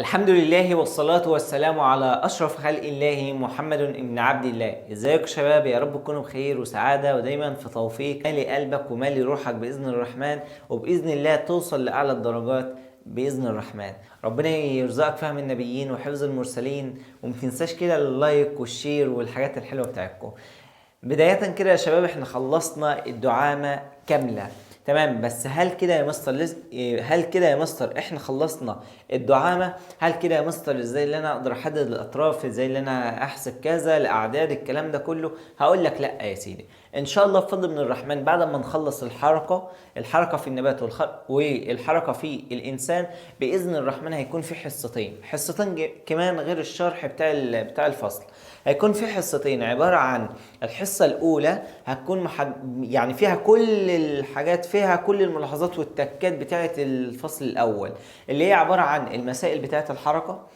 الحمد لله والصلاة والسلام على أشرف خلق الله محمد بن عبد الله. ازيكم شباب؟ يا رب تكونوا بخير وسعادة ودايما في توفيق مالي قلبك ومالي روحك بإذن الرحمن، وبإذن الله توصل لأعلى الدرجات بإذن الرحمن. ربنا يرزقك فهم النبيين وحفظ المرسلين، ومتنساش كده اللايك والشير والحاجات الحلوة بتاعتكم. بداية كده يا شباب، احنا خلصنا الدعامة كاملة تمام، بس هل كده يا مستر هل كده يا مستر احنا خلصنا الدعامة؟ هل كده يا مستر ازاي اللي انا اقدر احدد الاطراف، ازاي اللي انا احسب كذا الاعداد الكلام ده كله؟ هقول لك لا يا سيدي، ان شاء الله بفضل من الرحمن بعد ما نخلص الحركة في النبات والحركة في الانسان باذن الرحمن هيكون في حصتين كمان غير الشرح بتاع الفصل. هيكون في حصتين عبارة عن الحصة الأولى هتكون يعني فيها كل الحاجات، فيها كل الملاحظات والتكات بتاعة الفصل الأول، اللي هي عبارة عن المسائل بتاعة الحركة.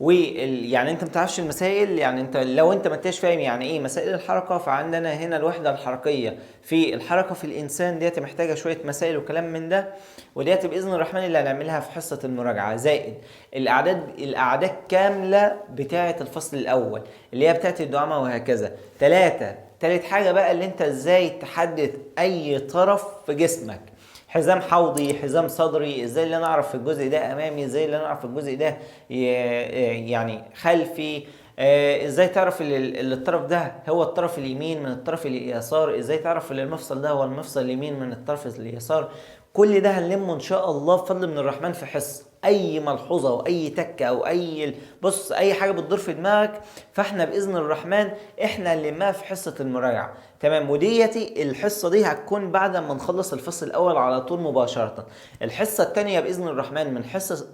يعني انت متعرفش المسائل، يعني انت لو انت ما انتش فاهم يعني ايه مسائل الحركه، فعندنا هنا الوحده الحركيه في الحركه في الانسان ديت محتاجه شويه مسائل وكلام من ده، وديت باذن الرحمن اللي هنعملها في حصه المراجعه، زائد الاعداد كامله بتاعه الفصل الاول اللي هي بتاعه الدعامه، وهكذا. تالت حاجه بقى اللي انت ازاي تحدد اي طرف في جسمك، حزام حوضي، حزام صدري، ازاي اللي انا اعرف في الجزء ده امامي، ازاي اللي انا اعرف في الجزء ده يعني خلفي، ازاي تعرف اللي الطرف ده هو الطرف اليمين من الطرف اليسار، ازاي تعرف ان المفصل ده هو المفصل اليمين من الطرف اليسار. كل ده هنلمه ان شاء الله بفضل من الرحمن في حصه. اي ملحوظه واي تكه او اي حاجه بتدور في دماغك، فاحنا باذن الرحمن احنا هنلمها في حصه المراجعه تمام. وديتي الحصه دي هتكون بعد ما نخلص الفصل الاول على طول مباشره. الحصه الثانيه باذن الرحمن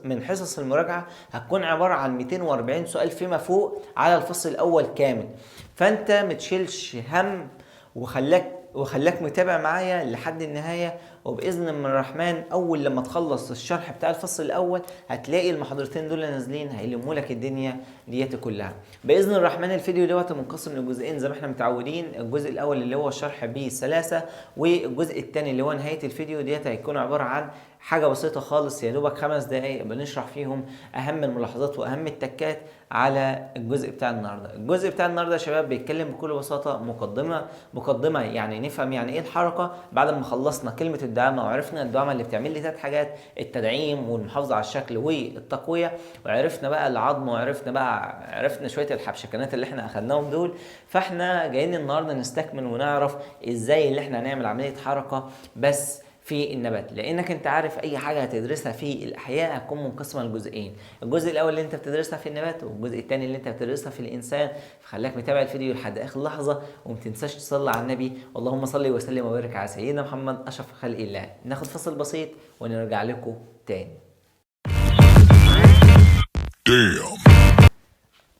من حصص المراجعه هتكون عباره عن 240 سؤال فيما فوق على الفصل الاول كامل. فانت متشيلش هم، وخلاك متابع معايا لحد النهايه، وباذن من الرحمن اول لما تخلص الشرح بتاع الفصل الاول هتلاقي المحاضرتين دول نازلين هيلموا لك الدنيا ديت كلها باذن الرحمن. الفيديو دوت منقسم لجزئين زي ما احنا متعودين، الجزء الاول اللي هو الشرح بالسلاسه، والجزء الثاني اللي هو نهايه الفيديو ديت هيكون عباره عن حاجه بسيطه خالص، يا دوبك 5 دقائق بنشرح فيهم اهم الملاحظات واهم التكات على الجزء بتاع النهارده. الجزء بتاع النهارده يا شباب بيتكلم بكل بساطه مقدمه يعني نفهم يعني ايه الحركه. بعد ما خلصنا كلمه الدعامه وعرفنا الدعامه اللي بتعمل لي 3 حاجات، التدعيم والمحافظه على الشكل والتقويه، وعرفنا بقى العظم، عرفنا شويه الحبشكنات اللي احنا اخدناهم دول، فاحنا جايين النهارده نستكمل ونعرف ازاي اللي احنا هنعمل عمليه حركه بس في النبات. لانك انت عارف اي حاجه هتدرسها في الاحياء هتكون منقسمه لجزئين، الجزء الاول اللي انت بتدرسها في النبات، والجزء الثاني اللي انت بتدرسها في الانسان. فخليك متابع الفيديو لحد اخر لحظه، وما تنساش تصلي على النبي، اللهم صل وسلم وبارك على سيدنا محمد اشرف خلق الله. ناخد فصل بسيط ونرجع لكم تاني.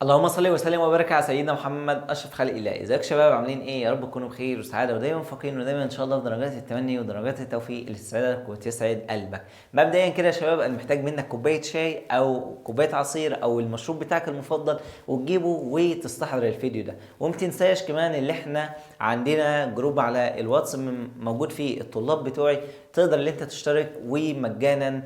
اللهم صل وسلم وبارك على سيدنا محمد اشرف خلق الله. ازيك شباب؟ عاملين ايه؟ يا رب تكونوا بخير وسعاده ودايما فاقين، ودايما ان شاء الله في درجات التمني ودرجات التوفيق اللي تسعدك وتسعد قلبك. مبدئيا كده يا شباب انا محتاج منك كوبايه شاي او كوبايه عصير او المشروب بتاعك المفضل، وتجيبه وتستحضر الفيديو ده. وما تنساش كمان اللي احنا عندنا جروب على الواتس موجود فيه الطلاب بتوعي، تقدر اللي انت تشترك ومجانا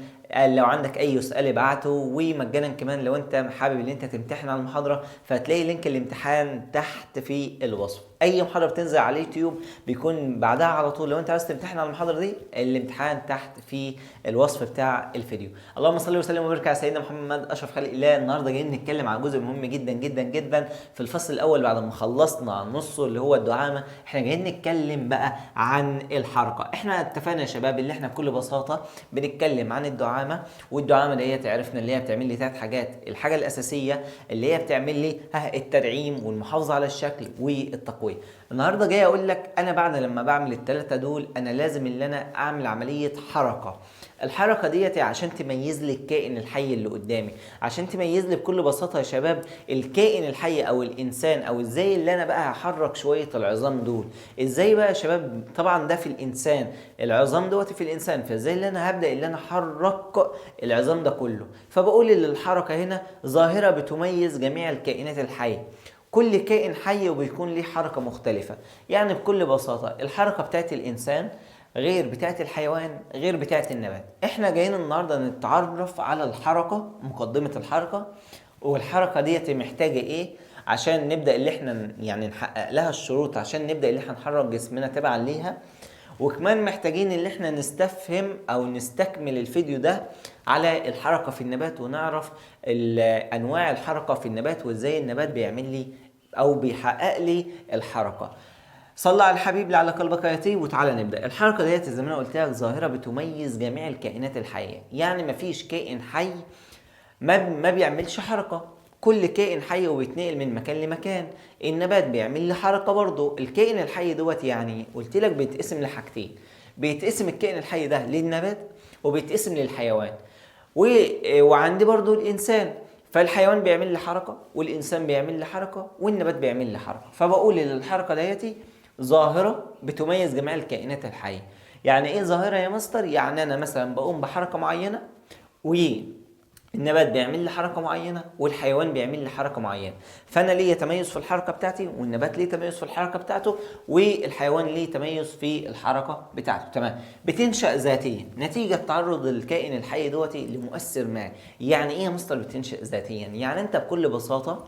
لو عندك اي سؤال ابعته، ومجانا كمان لو انت حابب ان انت تمتحن على المحاضره فهتلاقي لينك الامتحان تحت في الوصف. اي محاضره بتنزل على اليوتيوب بيكون بعدها على طول، لو انت عايز تمتحن على المحاضره دي الامتحان تحت في الوصف بتاع الفيديو. اللهم صل وسلم وبارك على سيدنا محمد اشرف خلق الله. النهارده جايين نتكلم عن جزء مهم جدا جدا جدا في الفصل الاول بعد ما خلصنا نصه اللي هو الدعامه. احنا جايين نتكلم بقى عن الحركه. احنا اتفقنا يا شباب اللي احنا بكل بساطه بنتكلم عن الدعامه، والدعامه ديت عرفنا اللي هي بتعمل لي 3 حاجات. الحاجه الاساسيه اللي هي بتعمل لي التدعيم والمحافظه على الشكل والتقويه. النهارده جاي اقول لك انا بعد لما بعمل ال3 دول انا لازم اللي انا اعمل عمليه حركه. الحركه ديت عشان تميز لي الكائن الحي اللي قدامي، عشان تميز لي بكل بساطه يا شباب الكائن الحي او الانسان، او ازاي اللي انا بقى هحرك شويه العظام دول. ازاي بقى يا شباب؟ طبعا ده في الانسان، العظام دوت في الانسان، فازاي اللي انا هبدا اللي انا احرك العظام ده كله؟ فبقول ان الحركه هنا ظاهره بتميز جميع الكائنات الحيه. كل كائن حي وبيكون ليه حركه مختلفه. يعني بكل بساطه الحركه بتاعت الانسان غير بتاعة الحيوان غير بتاعة النبات. احنا جايين النهاردة نتعرف على الحركة، مقدمة الحركة، والحركة ديت محتاجة ايه عشان نبدأ اللي احنا يعني نحقق لها الشروط عشان نبدأ اللي احنا نحرك جسمنا تبعا ليها. وكمان محتاجين اللي احنا نستفهم او نستكمل الفيديو ده على الحركة في النبات، ونعرف انواع الحركة في النبات وازاي النبات بيعمل لي او بيحقق لي الحركة. صلى على الحبيب اللي على قلبك يا وتعالى نبدا. الحركه ديت زي ما انا قلت لك ظاهره بتميز جميع الكائنات الحيه، يعني مفيش كائن حي ما بيعملش حركه. كل كائن حي وبيتنقل من مكان لمكان. النبات بيعمل لي حركه برضه. الكائن الحي دوت يعني قلت لك بيتقسم لحاجتين، بيتقسم الكائن الحي ده للنبات وبيتقسم للحيوان. وعندي برضه الانسان، فالحيوان بيعمل لي حركه والانسان بيعمل لي حركه والنبات بيعمل لي حركه. فبقول ان الحركه ديتي ظاهره بتميز جميع الكائنات الحيه. يعني ايه ظاهره يا مستر؟ يعني انا مثلا بقوم بحركه معينه والنبات بيعمل لي حركه معينه والحيوان بيعمل لي حركه معينه، فانا ليه تميز في الحركه بتاعتي والنبات ليه تميز في الحركه بتاعته والحيوان ليه تميز في الحركه بتاعته. تمام. بتنشا ذاتيا نتيجه تعرض الكائن الحي دوتي لمؤثر ما. يعني ايه يا مستر بتنشا ذاتيا؟ يعني انت بكل بساطه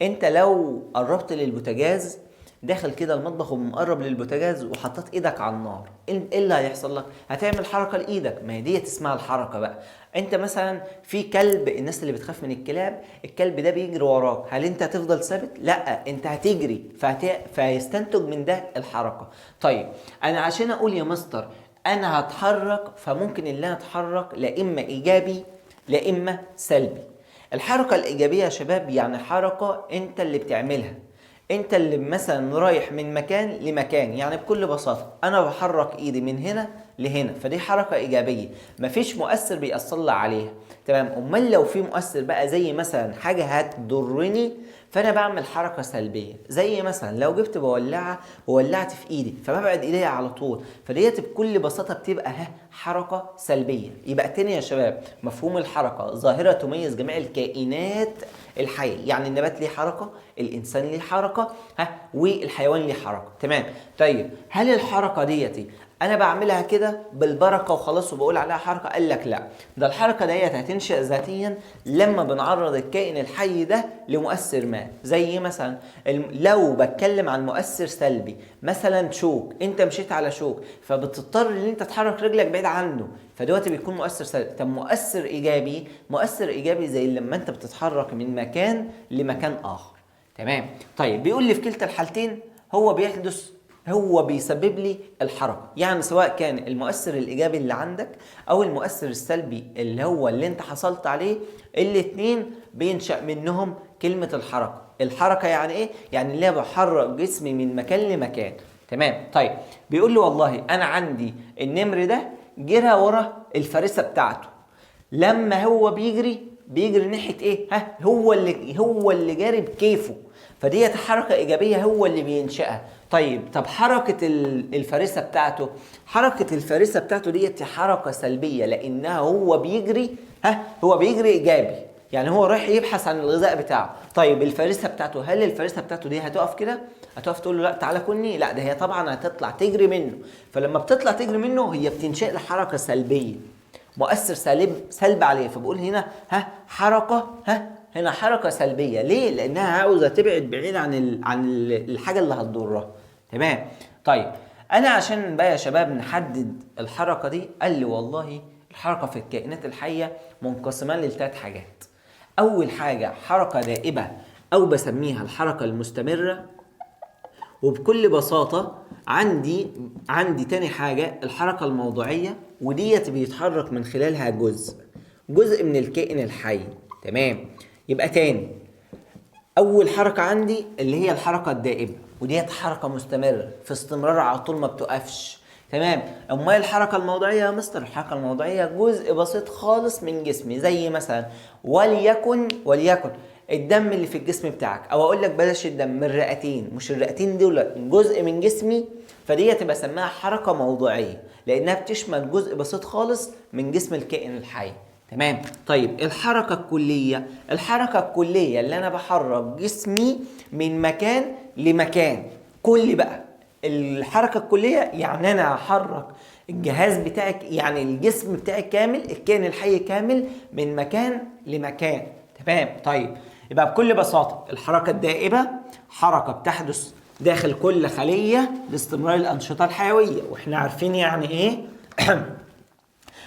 انت لو قربت للبوتاجاز، داخل كده المطبخ ومقرب للبوتاجاز وحطيت ايدك على النار، ايه اللي هيحصل لك؟ هتعمل حركه لايدك، ما هي دي اسمها الحركه بقى. انت مثلا في كلب، الناس اللي بتخاف من الكلاب، الكلب ده بيجري وراك، هل انت هتفضل ثابت؟ لا، انت هتجري فيستنتج من ده الحركه. طيب انا عشان اقول يا مستر انا هتحرك، فممكن اللي انا اتحرك لا اما ايجابي لا اما سلبي. الحركه الايجابيه يا شباب يعني حركه انت اللي بتعملها، انت اللي مثلا رايح من مكان لمكان. يعني بكل بساطه انا بحرك ايدي من هنا لهنا، فدي حركه ايجابيه مفيش مؤثر بيأثر لي عليها. تمام. امال لو في مؤثر بقى زي مثلا حاجه هتضرني، فانا بعمل حركه سلبيه. زي مثلا لو جبت بولعه وولعت في ايدي فببعد ايديا على طول، فديت بكل بساطه بتبقى حركه سلبيه. يبقى تاني يا شباب مفهوم الحركه ظاهره تميز جميع الكائنات الحيه. يعني النبات ليه حركه، الانسان ليه حركه، والحيوان ليه حركه. تمام. طيب هل الحركه ديتي انا بعملها كده بالبركه وخلاص وبقول عليها حركه؟ قال لك لا، ده الحركه ديت هتنشا ذاتيا لما بنعرض الكائن الحي ده لمؤثر ما. زي مثلا لو بتكلم عن مؤثر سلبي مثلا شوك، انت مشيت على شوك فبتضطر ان انت تحرك رجلك بعيد عنه، فدلوقتي بيكون مؤثر سلبي. طب مؤثر ايجابي، مؤثر ايجابي زي لما انت بتتحرك من مكان لمكان اخر. تمام. طيب بيقول لي في كلتا الحالتين هو بيسبب لي الحركه. يعني سواء كان المؤثر الايجابي اللي عندك او المؤثر السلبي اللي هو اللي انت حصلت عليه، الاتنين بينشأ منهم كلمه الحركه. الحركه يعني ايه؟ يعني اللي بحرك جسمي من مكان لمكان. تمام. طيب بيقول لي والله انا عندي النمر ده جرى ورا الفريسه بتاعته، لما هو بيجري ناحيه ايه؟ هو اللي جاري بكيفه، فديت حركه ايجابيه هو اللي بينشأها. طب حركه الفريسه بتاعته، حركه الفريسه بتاعته ديت حركه سلبيه لانها هو بيجري ايجابي، يعني هو رايح يبحث عن الغذاء بتاعه. طيب الفريسه بتاعته، هل الفريسه بتاعته دي هتقف كده؟ هتقف تقول له لا تعالى كلني؟ لا، ده هي طبعا هتطلع تجري منه. فلما بتطلع تجري منه هي بتنشأ له حركه سلبيه، مؤثر سلب عليه. فبقول هنا حركه هنا حركه سلبيه. ليه؟ لانها عاوزه تبعد بعيد عن الحاجه اللي هتضرها. تمام. طيب انا عشان بقى يا شباب نحدد الحركه دي، قال لي والله الحركه في الكائنات الحيه منقسمه لثلاث حاجات. اول حاجه حركه دائبه او بسميها الحركه المستمره، وبكل بساطة عندي تاني حاجة الحركة الموضوعية، وديت بيتحرك من خلالها جزء من الكائن الحي. تمام. يبقى تاني أول حركة عندي اللي هي الحركة الدائبة، وديت حركة مستمرة في استمرار على طول ما بتقفش. تمام. امال الحركه الموضعيه يا مستر؟ الحركه الموضعيه جزء بسيط خالص من جسمي، زي مثلا وليكن الدم اللي في الجسم بتاعك، او اقول لك بلاش الدم، الرئتين، مش الرئتين دول جزء من جسمي، فدي تبقى اسميها حركه موضعيه لانها بتشمل جزء بسيط خالص من جسم الكائن الحي. تمام. طيب الحركه الكليه اللي انا بحرك جسمي من مكان لمكان. كل بقى الحركة الكلية يعني انا هحرك الجهاز بتاعك، يعني الجسم بتاعك كامل، الكائن الحي كامل، من مكان لمكان. تمام. طيب يبقى بكل بساطة الحركة الدائبة حركة بتحدث داخل كل خلية لاستمرار الأنشطة الحيوية، واحنا عارفين يعني ايه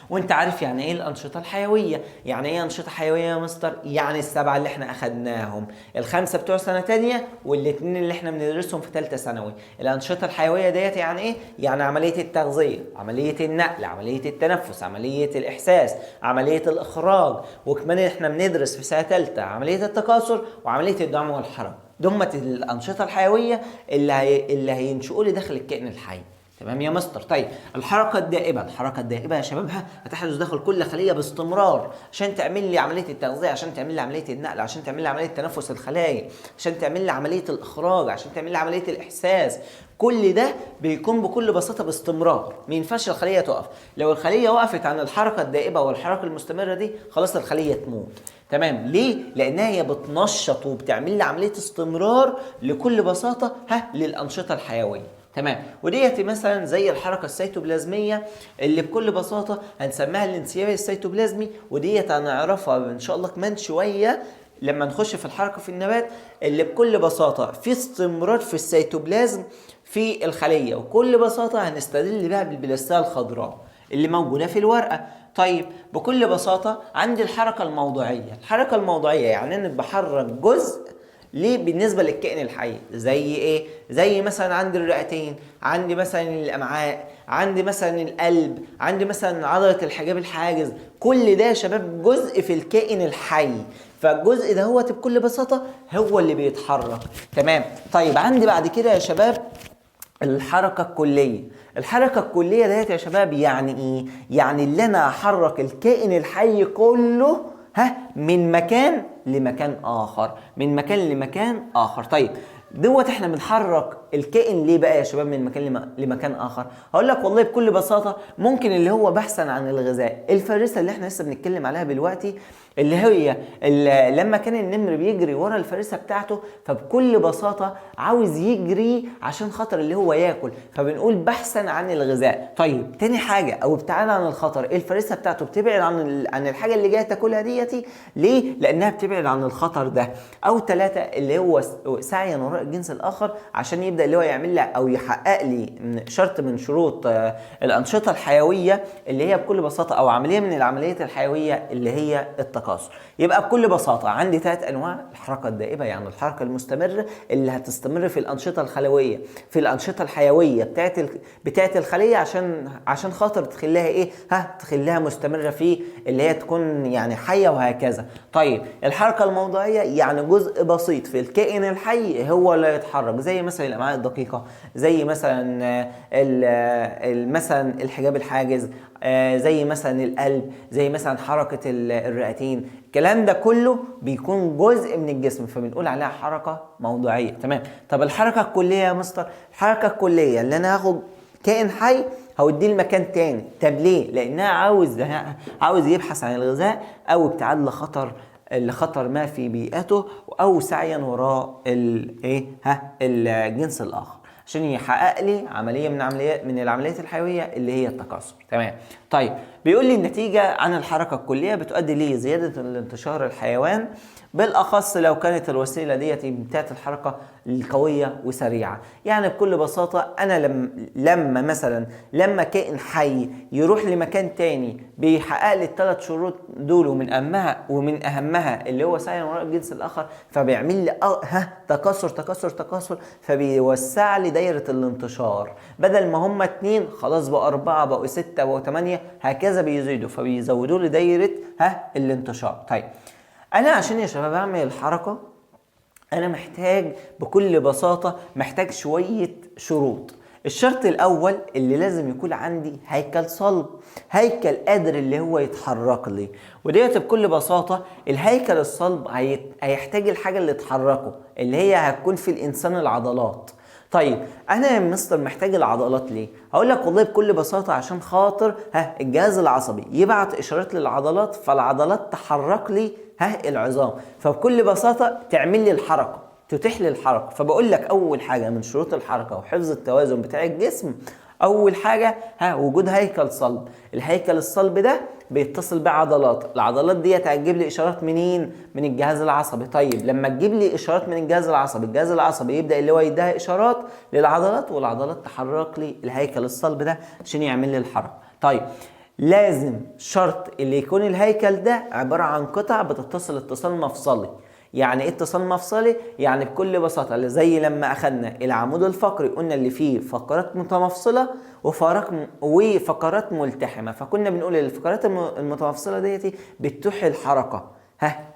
وانت عارف يعني ايه الانشطه الحيويه. يعني ايه انشطه حيويه يا مستر؟ يعني السبعه اللي احنا اخدناهم، الخمسه بتوع سنه تانية والاثنين اللي احنا بندرسهم في ثالثه ثانوي. الانشطه الحيويه ديت يعني ايه؟ يعني عمليه التغذيه، عمليه النقل، عمليه التنفس، عمليه الاحساس، عمليه الاخراج، وكمان احنا بندرس في سنه ثالثه عمليه التكاثر وعمليه الدعم والحركه. دمت الانشطه الحيويه اللي هينشئوا لي داخل الكائن الحي. تمام يا مستر. طيب الحركه الدائبه، الحركه الدائبه يا شباب هتحدث داخل كل خليه باستمرار عشان تعمل لي عمليه التغذيه، عشان تعمل لي عمليه النقل، عشان تعمل لي عمليه تنفس الخلايا، عشان تعمل لي عمليه الاخراج، عشان تعمل لي عمليه الاحساس. كل ده بيكون بكل بساطه باستمرار، ما ينفعش الخليه تقف. لو الخليه وقفت عن الحركه الدائبه والحركه المستمره دي خلاص الخليه تموت. تمام. ليه؟ لانها هي بتنشط وبتعمل لي عمليه استمرار لكل بساطه للانشطه الحيويه. تمام. وديت مثلا زي الحركه السيتوبلازميه اللي بكل بساطه هنسميها الانسياب السيتوبلازمي، وديت هنعرفها ان شاء الله كمان شويه لما نخش في الحركه في النبات، اللي بكل بساطه في استمرار في السيتوبلازم في الخليه، وكل بساطه هنستدل بها بالبلاستيه الخضراء اللي موجوده في الورقه. طيب بكل بساطه عندي الحركه الموضوعيه. الحركه الموضوعيه يعني انا بحرك جزء ليه بالنسبه للكائن الحي. زي ايه؟ زي مثلا عندي الرئتين، عندي مثلا الامعاء، عندي مثلا القلب، عندي مثلا عضله الحجاب الحاجز. كل ده يا شباب جزء في الكائن الحي، فالجزء ده هو بكل بساطه هو اللي بيتحرك. تمام. طيب عندي بعد كده يا شباب الحركه الكليه. الحركه الكليه ديت يا شباب يعني ايه؟ يعني اللي انا احرك الكائن الحي كله من مكان لمكان اخر، من مكان لمكان اخر. طيب دوت احنا بنحرك الكائن ليه بقى يا شباب من مكان لمكان اخر؟ هقول لك والله بكل بساطه ممكن اللي هو بحثا عن الغذاء. الفريسه اللي احنا لسه بنتكلم عليها دلوقتي اللي لما كان النمر بيجري ورا الفريسه بتاعته، فبكل بساطه عاوز يجري عشان خاطر اللي هو ياكل، فبنقول بحثا عن الغذاء. طيب تاني حاجه او ابتعاد عن الخطر، الفريسه بتاعته بتبعد عن الحاجه اللي جايه تاكلها ديتي. ليه؟ لانها بتبعد عن الخطر ده. او ثلاثه اللي هو سعيا وراء الجنس الاخر عشان يبدا اللي هو يعمل لي او يحقق لي شرط من شروط الانشطه الحيويه اللي هي بكل بساطه او عمليه من العمليات الحيويه اللي هي التكاثر. يبقى بكل بساطه عندي ثلاث انواع: الحركه الدائبه يعني الحركه المستمره اللي هتستمر في الانشطه الخلويه، في الانشطه الحيويه بتاعت الخليه عشان خاطر تخليها ايه؟ تخليها مستمره في اللي هي تكون يعني حيه وهكذا. طيب الحركه الموضعيه يعني جزء بسيط في الكائن الحي هو اللي يتحرك، زي مثلا الامعاء الدقيقه، زي مثلا مثلا الحجاب الحاجز، زي مثلا القلب، زي مثلا حركه الرئتين. الكلام ده كله بيكون جزء من الجسم فبنقول عليها حركه موضوعيه. تمام. طب الحركه الكليه يا مستر؟ الحركه الكليه اللي انا هاخد كائن حي هوديه لمكان تاني. طب ليه؟ لانها عاوز يبحث عن الغذاء او ابتعاد لخطر ما في بيئته، او سعيا وراء الجنس الاخر عشان يحقق لي عمليه من العمليات الحيويه اللي هي التكاثر. تمام. طيب بيقول لي النتيجه عن الحركه الكليه بتؤدي لزياده الانتشار الحيوان، بالاخص لو كانت الوسيله ديت بتاعت الحركه القويه وسريعه. يعني بكل بساطه انا لما كائن حي يروح لمكان تاني بيحقق لي الثلاث شروط دول، ومن اهمها اللي هو سعي وراء الجنس الاخر، فبيعمل لي تكاثر، فبيوسع لي دايره الانتشار. بدل ما هم 2 خلاص بقوا 4 بقوا 6 بقوا 8 هكذا بيزيدوا، فبيزودوا لي دايره الانتشار. طيب انا عشان يا شباب اعمل الحركه انا محتاج بكل بساطه شويه شروط. الشرط الاول اللي لازم يكون عندي هيكل صلب، هيكل قادر اللي هو يتحرك لي. وديت بكل بساطه الهيكل الصلب هيحتاج الحاجه اللي تحركه اللي هي هتكون في الانسان العضلات. طيب انا يا مستر محتاج العضلات ليه؟ هقول لك والله بكل بساطه عشان خاطر الجهاز العصبي يبعت اشارات للعضلات، فالعضلات تحرك لي العظام، فبكل بساطه تعمل لي الحركه. تتيح لي الحركه. فبقول لك اول حاجه من شروط الحركه وحفظ التوازن بتاع الجسم، اول حاجه وجود هيكل صلب. الهيكل الصلب ده بيتصل بعضلات، العضلات ديت هتجيب لي اشارات منين؟ من الجهاز العصبي. طيب لما تجيب لي اشارات من الجهاز العصبي، الجهاز العصبي يبدا اللي هو يديها اشارات للعضلات، والعضلات تحرك لي الهيكل الصلب ده عشان يعمل لي الحركه. طيب لازم شرط اللي يكون الهيكل ده عباره عن قطع بتتصل اتصال مفصلي. يعني ايه اتصال مفصلي؟ يعني بكل بساطه زي لما اخذنا العمود الفقري قلنا اللي فيه فقرات متمفصله وفقرات ملتحمه، فكنا بنقول الفقرات المتمفصله ديتي بتتيح الحركه.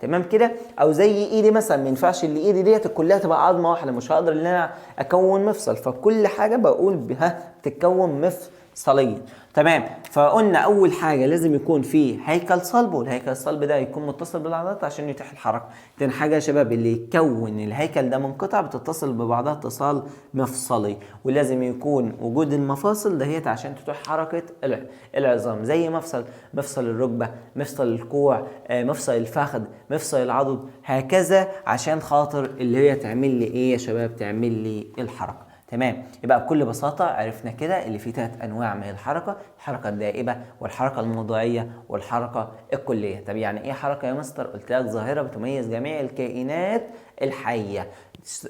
تمام كده. او زي ايدي مثلا، ما ينفعش اللي ايدي ديت كلها تبقى عظمه واحده، مش هقدر ان انا اكون مفصل، فكل حاجه بقول بتتكون مفصليا. تمام. فقلنا اول حاجه لازم يكون فيه هيكل صلب، والهيكل الصلب ده يكون متصل بالعضلات عشان يتيح الحركه. تاني حاجه يا شباب اللي يكون الهيكل ده من قطع بتتصل ببعضها اتصال مفصلي، ولازم يكون وجود المفاصل دهيت عشان تتيح حركه العظام، زي مفصل الركبه، مفصل الكوع، مفصل الفخذ، مفصل العضد، هكذا عشان خاطر اللي هي تعمل لي ايه يا شباب؟ تعمل لي الحركه. تمام. يبقى بكل بساطة عرفنا كده اللي فيه 3 أنواع من الحركة: الحركة الدائبة والحركة الموضعية والحركة الكلية. طب يعني إيه حركة يا مستر؟ قلت لك ظاهرة بتميز جميع الكائنات الحية،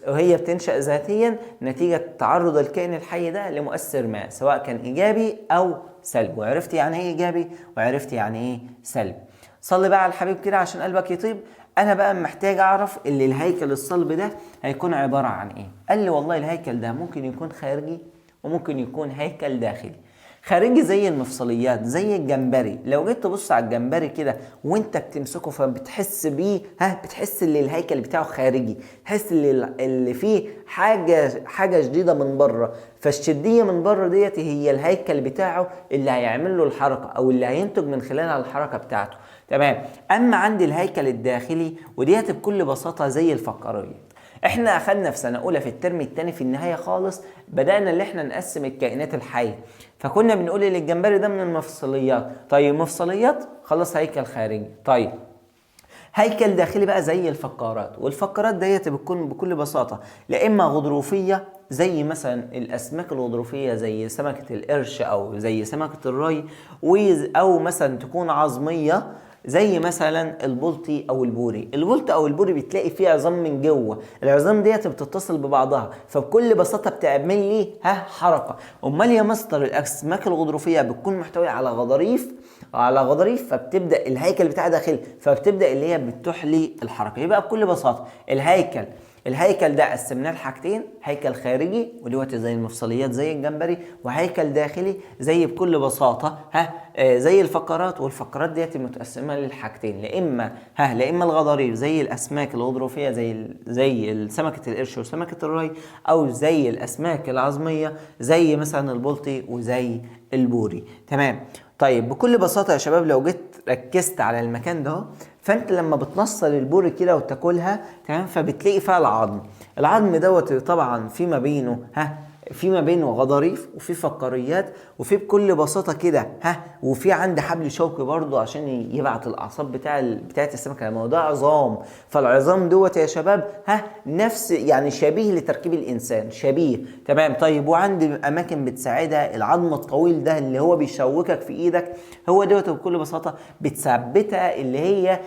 وهي بتنشأ ذاتيا نتيجة تعرض الكائن الحي ده لمؤثر ما، سواء كان إيجابي أو سلبي. وعرفت يعني إيه إيجابي وعرفت يعني إيه سلبي. صلي بقى على الحبيب كده عشان قلبك يطيب. انا بقى محتاج اعرف اللي الهيكل الصلب ده هيكون عبارة عن ايه. قال لي والله الهيكل ده ممكن يكون خارجي وممكن يكون هيكل داخلي. خارجي زي المفصليات، زي الجمبري. لو جيت تبص على الجمبري كده وانت بتمسكه فبتحس بيه، بتحس ان الهيكل بتاعه خارجي، تحس اللي فيه حاجه شديده من بره، فالشديه من بره ديت هي الهيكل بتاعه اللي هيعمل له الحركه او اللي هينتج من خلالها الحركه بتاعته. تمام. اما عندي الهيكل الداخلي وديت بكل بساطه زي الفقرات. احنا اخدنا في سنه اولى في الترم الثاني في النهايه خالص بدانا اللي احنا نقسم الكائنات الحيه، فكنا بنقول ان الجمبري ده من المفصليات. طيب مفصليات خلاص هيكل خارجي. طيب هيكل داخلي بقى زي الفقارات، والفقارات ديت بتكون بكل بساطه لا اما غضروفيه زي مثلا الاسماك الغضروفيه زي سمكه القرش او زي سمكه الري، او مثلا تكون عظميه زي مثلا البلطي او البوري. البلطي او البوري بتلاقي فيه عظام من جوه، العظام ديت بتتصل ببعضها، فبكل بساطه بتعمل لي حركه. امال يا مستر الاسماك الغضروفيه بتكون محتويه على غضاريف فبتبدا الهيكل بتاعها داخلي، فبتبدا اللي هي بتتيح لي الحركه. يبقى بكل بساطه الهيكل ده قسمناه لحاجتين: هيكل خارجي ودلوقتي زي المفصليات زي الجمبري، وهيكل داخلي زي بكل بساطه زي الفقرات. والفقرات ديت متقسمه للحاجتين: لا اما الغضاريف زي الاسماك الغضروفيه زي سمكه القرش وسمكه الري، او زي الاسماك العظميه زي مثلا البلطي وزي البوري. تمام. طيب بكل بساطه يا شباب لو جيت ركزت على المكان ده، فانت لما بتنصل البوري كده وتاكلها تمام فبتلاقي فيها العظم دوت طبعا في ما بينه غضاريف وفي فقاريات وفي بكل بساطه كده وفي عند حبل شوكي برضو عشان يبعت الاعصاب بتاعت السمكه. لما ده عظام، فالعظام دوت يا شباب نفس يعني شبيه لتركيب الانسان، شبيه. تمام. طيب وعندي اماكن بتساعدها، العظم الطويل ده اللي هو بيشوكك في ايدك هو دوت بكل بساطه بتثبتها، اللي هي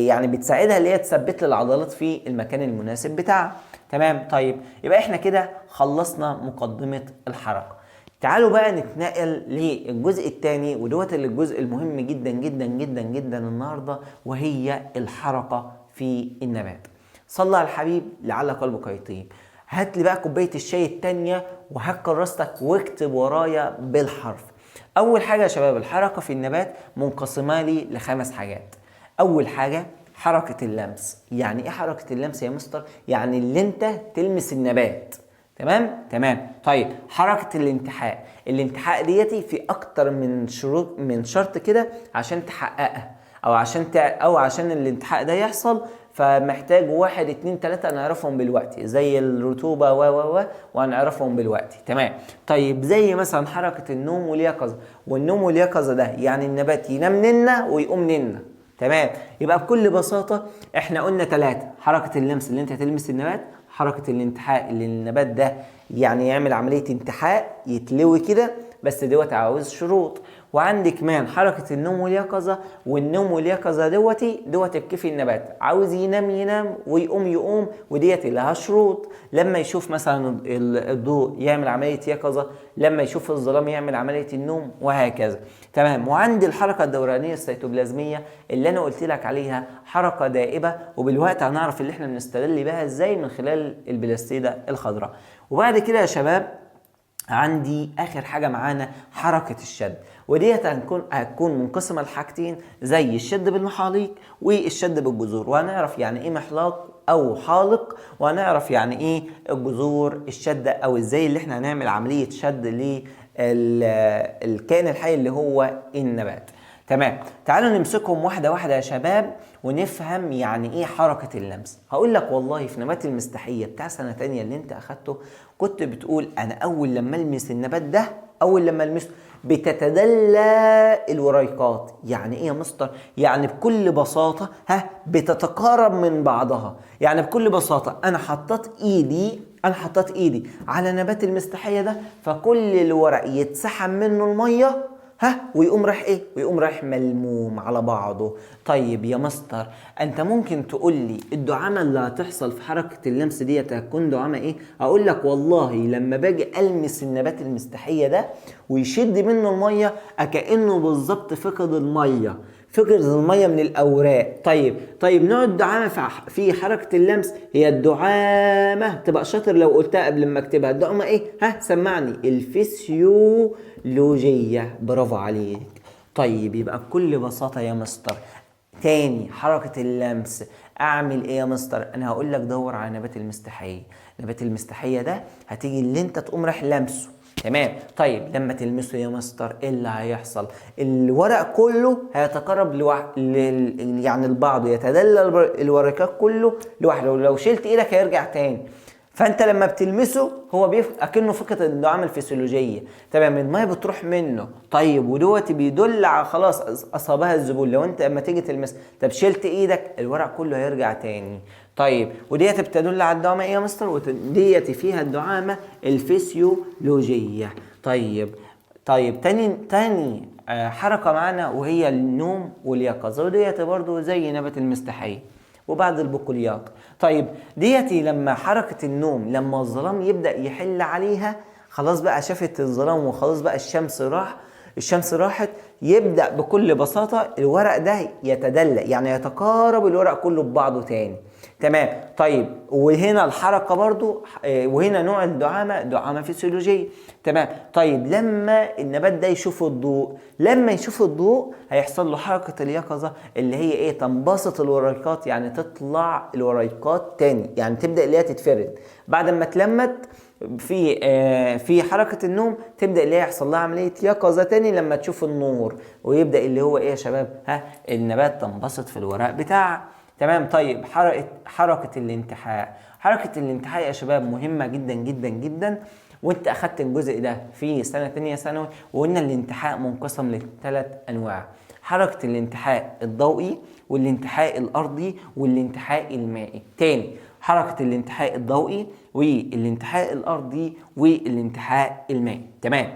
يعني بتساعدها اللي هي تثبت العضلات في المكان المناسب بتاعها. تمام. طيب يبقى احنا كده خلصنا مقدمة الحركة. تعالوا بقى نتنقل للجزء الثاني ودوت الجزء المهم جدا جدا جدا جدا النهارده، وهي الحركة في النبات. صلى على الحبيب لعل قلبك يطيب. هات لي بقى كوباية الشاي الثانية وهات كراستك واكتب ورايا بالحرف. اول حاجة يا شباب الحركة في النبات منقسمة لي ل5 حاجات. اول حاجة حركة اللمس. يعني ايه حركة اللمس يا مستر؟ يعني اللي انت تلمس النبات. تمام. طيب حركة الانتحاء ديتي في اكتر من شرط كده عشان تحققها، او عشان الانتحاء ده يحصل فمحتاج 1 2 3 نعرفهم بالوقتي، زي الرطوبة وهنعرفهم بالوقتي. تمام. طيب زي مثلا حركة النوم واليقظة. والنوم واليقظة ده يعني النبات ينام ننا ويقوم ننا. تمام. يبقى بكل بساطة احنا قلنا 3: حركة اللمس اللي انت هتلمس النبات، حركة الانتحاء اللي النبات ده يعني يعمل عملية انتحاء يتلوي كده، بس دوت عاوز شروط. وعندك كمان حركة النوم واليقظة، والنوم واليقظة دوت بكيف النبات عاوز ينام ينام ويقوم يقوم، وديت لها شروط. لما يشوف مثلا الضوء يعمل عملية يقظة، لما يشوف الظلام يعمل عملية النوم، وهكذا. تمام. وعندي الحركة الدورانية السيتوبلازمية اللي انا قلت لك عليها حركة دائبة، وبالوقت هنعرف اللي احنا بنستدل بها ازاي من خلال البلاستيدة الخضراء. وبعد كده يا شباب عندي اخر حاجه معانا حركه الشد، وديت هتكون منقسمه لحاجتين، زي الشد بالمحاليق والشد بالجذور. وهنعرف يعني ايه محلاق او حالق، وهنعرف يعني ايه الجذور الشده، او ازاي اللي احنا هنعمل عمليه شد للكائن الحي اللي هو النبات. تمام. تعالوا نمسكهم واحده واحده يا شباب ونفهم يعني ايه حركه اللمس. هقول لك والله في نبات المستحيه بتاع سنه تانية اللي انت اخدته، كنت بتقول انا اول لما المس النبات ده، اول لما المسه بتتدلى الوريقات. يعني ايه يا مستر؟ يعني بكل بساطه بتتقارب من بعضها. يعني بكل بساطه انا حطيت ايدي على نبات المستحيه ده، فكل الورق يتسحب منه الميه ويقوم رايح ملموم على بعضه. طيب يا مستر انت ممكن تقول لي الدعامه اللي هتحصل في حركه اللمس دي هتكون دعامه ايه؟ اقول لك والله لما باجي المس النبات المستحيه ده ويشد منه الميه، كانه بالظبط فقد الميه من الاوراق. طيب نوع الدعامه في حركه اللمس هي الدعامه، تبقى شاطر لو قلتها قبل ما اكتبها. الدعامه ايه؟ سمعني. الفسيولوجيه. برافو عليك. طيب يبقى بكل بساطه يا مستر تاني حركه اللمس اعمل ايه يا مستر؟ انا هقول لك دور على نبات المستحيه ده هتيجي اللي انت تقوم رايح لمسه. تمام. طيب لما تلمسه يا مستر ايه اللي هيحصل؟ الورق كله هيتقرب يعني لبعضه، يتدلى الورقات كله لوحده، ولو شلت ايدك هيرجع تاني. فانت لما بتلمسه هو اكنه فكره الدعامه الفسيولوجيه. تمام. الميه بتروح منه. طيب ودوت بيدل على خلاص اصابها الذبول. لو انت لما تيجي تلمس طب شلت ايدك الورق كله هيرجع تاني. طيب وديت بتدل على الدعامه ايه يا مستر؟ وديت فيها الدعامه الفسيولوجيه. طيب تاني حركه معانا وهي النوم واليقظه، وديت برضو زي نبات المستحيه وبعد البقوليات. طيب ديتي لما حركة النوم لما الظلام يبدأ يحل عليها، خلاص بقى شافت الظلام وخلاص بقى الشمس راحت، يبدأ بكل بساطة الورق ده يتدلى، يعني يتقارب الورق كله ببعضه تاني. تمام. طيب وهنا الحركة برضو، وهنا نوع الدعامة دعامة فسيولوجية. تمام. طيب لما النبات ده يشوف الضوء هيحصل له حركة اليقظة اللي هي ايه؟ تنبسط الوريقات، يعني تطلع الوريقات تاني، يعني تبدأ اللي هي تتفرد بعد ما اتلمت في حركة النوم، تبدأ اللي هي يحصل لها عملية يقظة تاني لما تشوف النور، ويبدأ اللي هو ايه يا شباب؟ النبات تنبسط في الورق بتاعه. تمام. طيب حركة الانتحاء يا شباب مهمة جدا جدا جدا، وانت اخدت الجزء ده في سنة تانية ثانوي، وقلنا الانتحاء منقسم ل3 انواع: حركة الانتحاء الضوئي والانتحاء الارضي والانتحاء المائي. تاني: حركة الانتحاء الضوئي والانتحاء الارضي والانتحاء المائي. تمام.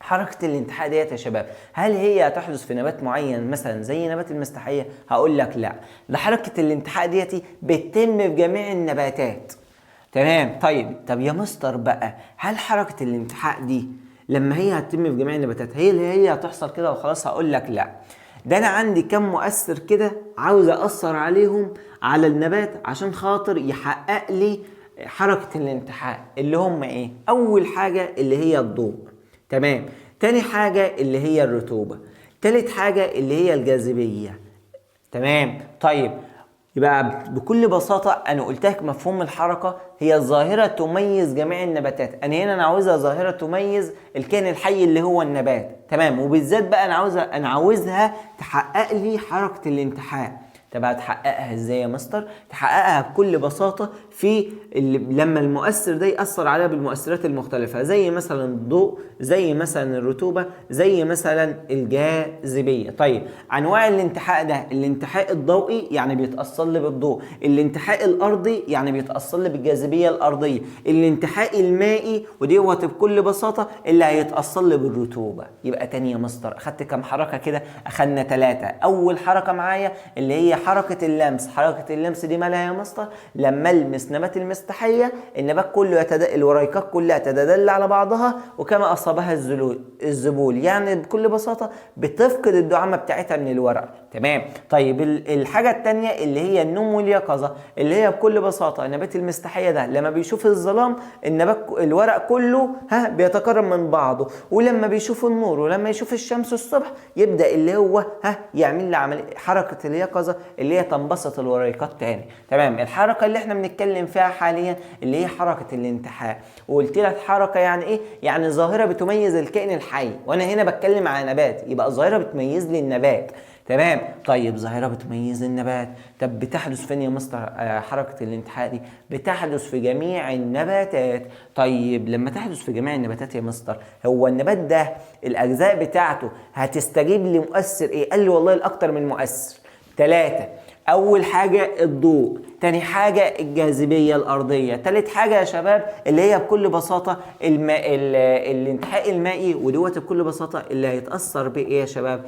حركة الانتحاء ديت يا شباب هل هي هتحدث في نبات معين مثلا زي نبات المستحية؟ هقول لك لا، ده حركة الانتحاء ديتي بتتم في جميع النباتات. تمام. طب يا مستر بقى هل حركة الانتحاء دي لما هي هتتم في جميع النباتات هي هتحصل كده وخلاص؟ هقول لك لا، ده انا عندي كم مؤثر كده عاوز اثر عليهم على النبات عشان خاطر يحقق لي حركة الانتحاء، اللي هم ايه؟ اول حاجة اللي هي الضوء. تمام. تاني حاجة اللي هي الرطوبة. تالت حاجة اللي هي الجاذبية. تمام. طيب يبقى بكل بساطة أنا قلت لك مفهوم الحركة هي ظاهرة تميز جميع النباتات. أنا عاوزها ظاهرة تميز الكائن الحي اللي هو النبات. تمام. وبالذات بقى أنا عاوزها تحقق لي حركة الانتحاء. طب هتحققها ازاي يا مستر؟ تحققها بكل بساطه لما المؤثر ده ياثر عليها بالمؤثرات المختلفه، زي مثلا الضوء، زي مثلا الرطوبه، زي مثلا الجاذبيه. طيب انواع الانتحاء ده، الانتحاء الضوئي يعني بيتاثر لي بالضوء، الانتحاء الارضي يعني بيتاثر لي بالجاذبيه الارضيه، الانتحاء المائي وديت بكل بساطه اللي هيتاثر لي بالرطوبه. يبقى تاني يا مستر اخدت كام حركه كده؟ اخدنا 3. اول حركه معايا اللي هي حركه اللمس. حركه اللمس دي مالها يا مستر؟ لما المس نبات المستحيه النبات كله الوريقات كلها تتدلى على بعضها وكما اصابها الذبول، يعني بكل بساطه بتفقد الدعامه بتاعتها من الورق. تمام. طيب الحاجه الثانيه اللي هي النوم واليقظه، اللي هي بكل بساطه النبات المستحيه ده لما بيشوف الظلام الورق كله بيتقرب من بعضه، ولما بيشوف النور ولما يشوف الشمس الصبح يبدا اللي هو يعمل لي عمليه حركه اليقظه اللي هي تنبسط الوريقات تاني. تمام. الحركه اللي احنا بنتكلم فيها حاليا اللي هي حركه الانتحاء، وقلت لك حركه يعني ايه؟ يعني ظاهره بتميز الكائن الحي، وانا هنا بتكلم عن نبات يبقى ظاهره بتميز لي النبات. تمام. طيب ظاهره بتميز النبات، طب بتحدث فين يا مستر حركه الانتحاء دي؟ بتحدث في جميع النباتات. طيب لما تحدث في جميع النباتات يا مستر، هو النبات ده الاجزاء بتاعته هتستجيب لمؤثر ايه؟ قال لي والله الاكتر من مؤثر 3. اول حاجه الضوء، تاني حاجه الجاذبيه الارضيه، تالت حاجه يا شباب اللي هي بكل بساطه الانتحاء المائي، ودوت بكل بساطه اللي هيتاثر بايه يا شباب؟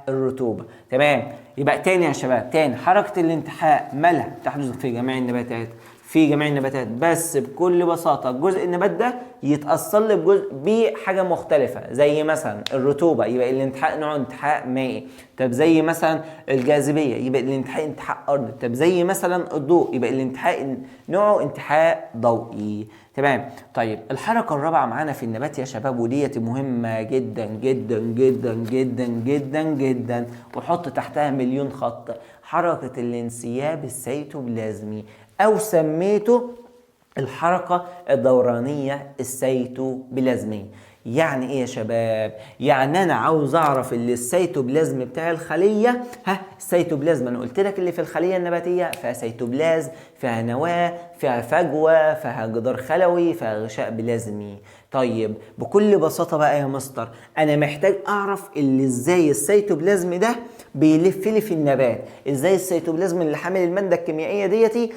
الرطوبه. تمام. يبقى تاني يا شباب، تاني حركه الانتحاء مالها؟ تحدث في جميع النباتات، في جميع النباتات، بس بكل بساطه جزء النبات ده يتاثر لي بحاجه مختلفه، زي مثلا الرطوبه يبقى الانتحاء نوعه انتحاء مائي، طب زي مثلا الجاذبيه يبقى الانتحاء انتحاء ارضي، طب زي مثلا الضوء يبقى الانتحاء نوعه انتحاء ضوئي. تمام. طيب الحركه الرابعه معانا في النبات يا شباب، وديت مهمه جدا جدا جدا جدا جدا جدا، وحط تحتها مليون خط، حركه الانسياب السيتوبلازمي، او سميته الحركة الدورانية السيتوبلازمية. يعني ايه يا شباب؟ يعني انا عاوز اعرف اللي السيتوبلازم بتاع الخلية، السيتوبلازم انا قلت لك اللي في الخلية النباتية فيها سيتوبلازم، فيها نواة، فيها فجوة، فيها جدار خلوي، فيها غشاء بلازمي. طيب بكل بساطة بقى يا مستر انا محتاج اعرف اللي ازاي السيتوبلازم ده بيلف لي في النبات، ازاي السيتوبلازم اللي حامل المادة الكيميائية ديتي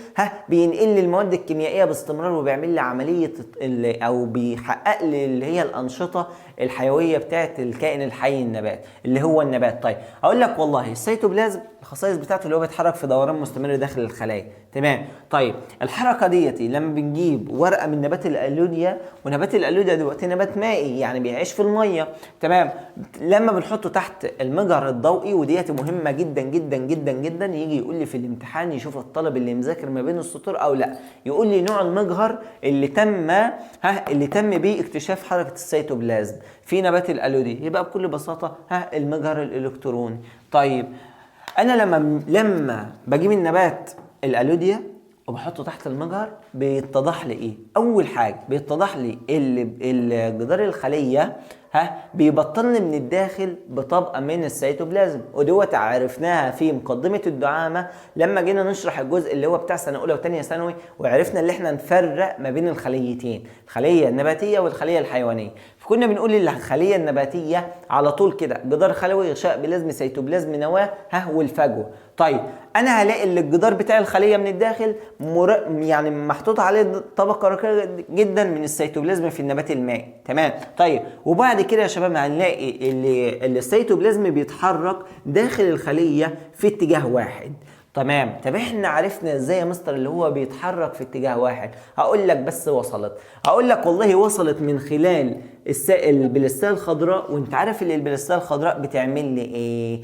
بينقل لي المواد الكيميائية باستمرار وبيعمل لي عملية او بيحقق لي اللي هي الانشطة الحيوية بتاعت الكائن الحي النبات اللي هو النبات. طيب اقول لك والله السيتوبلازم الخصائص بتاعته اللي هو بيتحرك في دوران مستمر داخل الخلايا. تمام. طيب الحركه ديتي لما بنجيب ورقه من نبات الالوديا، ونبات الالوديا دلوقتي نبات مائي يعني بيعيش في الميه. تمام. لما بنحطه تحت المجهر الضوئي، وديتي مهمه جدا جدا جدا جدا، يجي يقول لي في الامتحان يشوف الطالب اللي مذاكر ما بين السطور او لا، يقول لي نوع المجهر اللي تم بيه اكتشاف حركه السيتوبلازم في نبات الالوديا، يبقى بكل بساطه المجهر الالكتروني. طيب انا لما بجيب النبات الالوديا وبحطه تحت المجهر بيتضح لي ايه؟ اول حاجه بيتضح لي الجدار الخليه بيبطن من الداخل بطبقه من السيتوبلازم، ودوت عرفناها في مقدمه الدعامه لما جينا نشرح الجزء اللي هو بتاع سنه اولى وثانيه ثانوي، وعرفنا اللي احنا نفرق ما بين الخليتين، الخليه النباتيه والخليه الحيوانيه. فكنا بنقول الخليه النباتيه على طول كده جدار خلوي، غشاء بلازمي، سيتوبلازم، نواه، والفجوه. طيب انا هلاقي اللي الجدار بتاع الخليه من الداخل يعني محطوط عليه طبقه رقيقه جدا من السيتوبلازم في النبات المائي. تمام. طيب وبعد كده يا شباب هنلاقي اللي السيتوبلازم بيتحرك داخل الخليه في اتجاه واحد. تمام. طب احنا عرفنا ازاي يا مستر اللي هو بيتحرك في اتجاه واحد؟ هقول لك بس هقول لك والله وصلت من خلال البلاستيه الخضراء، وانت عارف ان البلاستيه الخضراء بتعمل لي ايه؟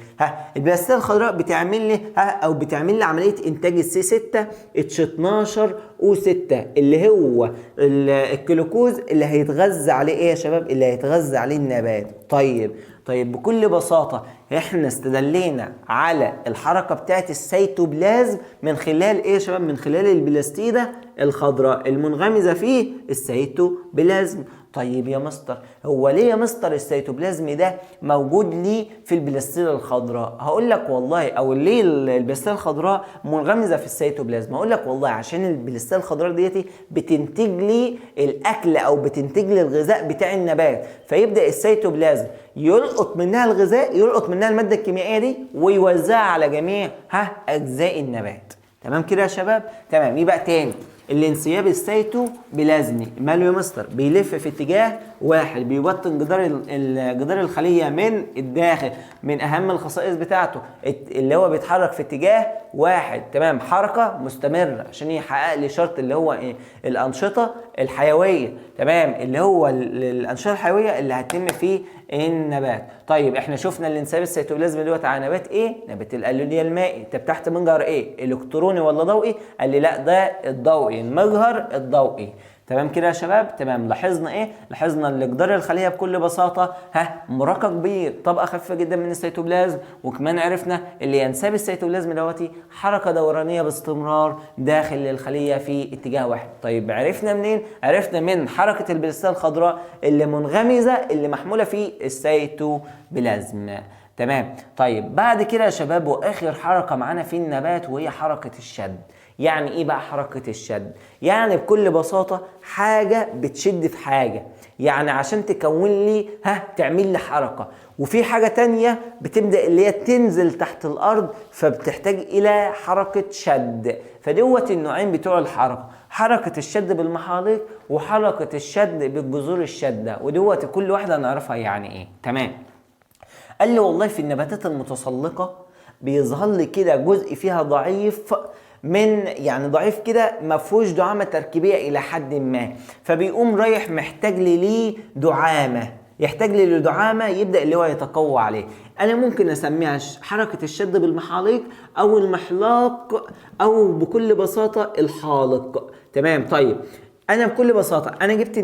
البلاستيه الخضراء بتعمل لي بتعمل لي عمليه انتاج السي 6 اتش 12 او 6 اللي هو الجلوكوز اللي هيتغذى عليه ايه يا شباب؟ اللي هيتغذى عليه النبات. طيب بكل بساطه احنا استدلينا على الحركه بتاعت السيتوبلازم من خلال ايه يا شباب؟ من خلال البلاستيده الخضراء المنغمزه فيه السيتوبلازم. طيب يا مستر، هو ليه يا مستر السيتوبلازم ده موجود ليه في البلاستيدة الخضراء؟ هقول لك والله، او ليه البلاستيدة الخضراء منغمزة في السيتوبلازم؟ هقول لك والله عشان البلاستيدة الخضراء ديتي بتنتج لي الاكل او بتنتج لي الغذاء بتاع النبات، فيبدأ السيتوبلازم يلقط منها الغذاء، يلقط منها المادة الكيميائية دي ويوزعها على جميع اجزاء النبات. تمام كده يا شباب؟ تمام. يبقى تاني، الانسياب السيتوبلازمي ماله يا مستر؟ بيلف في اتجاه واحد، بيبطن جدار الخليه من الداخل. من اهم الخصائص بتاعته اللي هو بيتحرك في اتجاه واحد، تمام، حركه مستمره عشان يحقق لي شرط اللي هو ايه؟ الانشطه الحيويه، تمام، اللي هو الانشطه الحيويه اللي هتتم في النبات. طيب احنا شفنا الانسياب السيتوبلازمي دوت على نبات ايه؟ نبات الالوليا المائي. طب تحت منجر ايه؟ الكتروني ولا ضوئي؟ قال لي لا، ده الضوئي، المجهر الضوئي. تمام كده يا شباب؟ تمام. لاحظنا ايه؟ لاحظنا ان جدار الخليه بكل بساطه مرقق بطبقه خفيفه جدا من السيتوبلازم، وكمان عرفنا اللي ينساب السيتوبلازم دوتي حركه دورانيه باستمرار داخل الخليه في اتجاه واحد. طيب عرفنا منين؟ عرفنا من حركه البلاستيدة الخضراء اللي منغمزه، اللي محموله في السيتوبلازم. تمام. طيب بعد كده يا شباب، واخر حركه معانا في النبات وهي حركه الشد. يعني ايه بقى حركة الشد؟ يعني بكل بساطة حاجة بتشد في حاجة، يعني عشان تكون لي تعمل لي حركة، وفي حاجة تانية بتبدأ اللي هي تنزل تحت الأرض فبتحتاج إلى حركة شد. فدوت النوعين بتوع الحركة، حركة الشد بالمحاليق وحركة الشد بالجذور الشدة، ودوت كل واحدة نعرفها يعني ايه. تمام. قال لي والله في النباتات المتسلقة بيظهر لي كده جزء فيها ضعيف، يعني ضعيف كده، ما فيهوش دعامه تركيبيه الى حد ما، فبيقوم رايح محتاج لي دعامه، يحتاج لي لدعامه يبدا اللي هو يتقوى عليه. انا ممكن اسميها حركه الشد بالمحاليق او المحلاق او بكل بساطه الحالق. تمام. طيب انا بكل بساطه انا جبت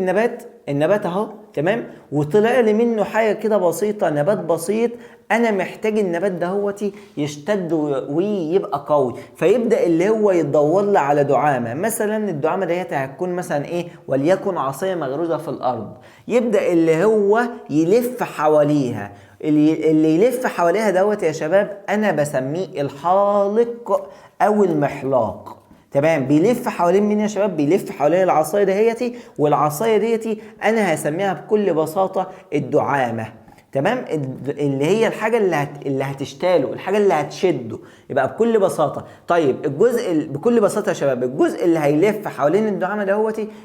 النبات اهو، تمام، وطلع لي منه حاجه كده بسيطه، نبات بسيط، انا محتاج النبات دهوتي يشتد ويبقى قوي، فيبدا اللي هو يدور لي على دعامه. مثلا الدعامه ديت هتكون مثلا ايه؟ وليكن عصايه مغروزه في الارض، يبدا اللي هو يلف حواليها. اللي يلف حواليها دوت يا شباب انا بسميه الحالق او المحلاق. تمام. بيلف حوالين مين يا شباب؟ بيلف حوالين العصايه دهيتي، والعصايه ديتي انا هسميها بكل بساطه الدعامه. تمام. اللي هي الحاجه اللي هتشتاله، الحاجه اللي هتشده، يبقى بكل بساطه. طيب الجزء بكل بساطه يا شباب، الجزء اللي هيلف حوالين الدعامه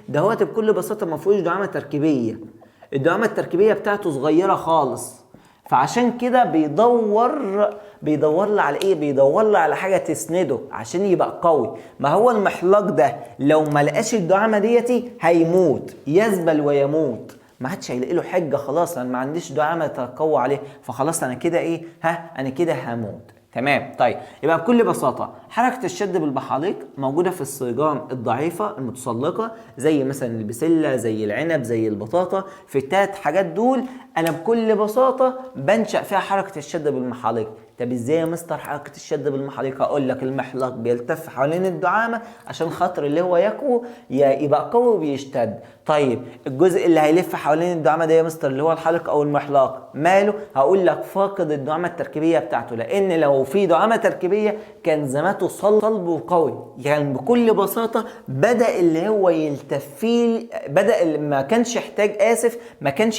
دهوتي بكل بساطه ما فيهوش دعامه تركيبيه، الدعامه التركيبيه بتاعته صغيره خالص، فعشان كده بيدور لي على ايه؟ بيدور لي على حاجه تسنده عشان يبقى قوي. ما هو المحلاق ده لو ما لقاش الدعامه ديتي هيموت، يذبل ويموت، ما عادش هيلاقي له حجه، خلاص انا ما عنديش دعامه تقوى عليه، فخلاص انا كده ايه؟ انا كده هموت. تمام. طيب يبقى بكل بساطه حركه الشد بالمحاليق موجوده في الصيغان الضعيفه المتسلقه، زي مثلا البسله، زي العنب، زي البطاطا. في الثلاث حاجات دول انا بكل بساطه بنشا فيها حركه الشد بالمحاليق. طب ازاي يا مستر حركه الشد بالمحاليق؟ هقول لك المحلاق بيلتف حوالين الدعامه عشان خاطر اللي هو يبقى قوي وبيشتد. طيب الجزء اللي هيلف حوالين الدعامه ده يا مستر اللي هو الحلق او المحلاق ماله؟ هقول لك فاقد الدعامه التركيبيه بتاعته، لان لو في دعامه تركيبيه كان زمانته صلب وقوي. يعني بكل بساطه بدا اللي هو يلتف، بدا ما كانش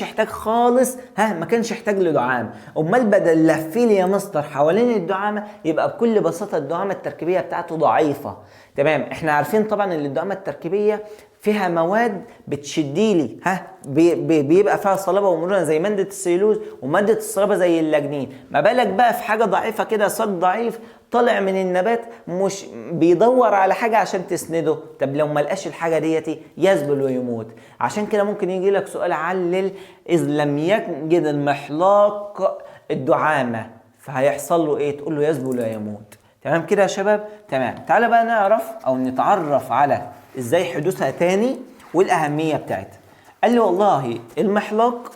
يحتاج خالص، ما كانش يحتاج لدعامه. امال بدل لف لي يا مستر حوالين الدعامه، يبقى بكل بساطه الدعامه التركيبيه بتاعته ضعيفه. تمام. احنا عارفين طبعا ان الدعامه التركيبيه فيها مواد بتشديلي، بيبقى فيها صلابه ومرونه زي ماده السيلوز وماده الصلابه زي اللاجنين. ما بالك بقى في حاجه ضعيفه كده، ساق ضعيف طالع من النبات مش بيدور على حاجه عشان تسنده. طب لو ما لقاش الحاجه ديتي يذبل ويموت. عشان كده ممكن يجي لك سؤال علل اذ لم يجد المحلاق الدعامه فهيحصل له ايه؟ تقول له يذبل ويموت. تمام كده يا شباب؟ تمام. تعالى بقى نعرف او نتعرف على ازاي حدوثها تاني والاهميه بتاعتها. قال لي والله المحلاق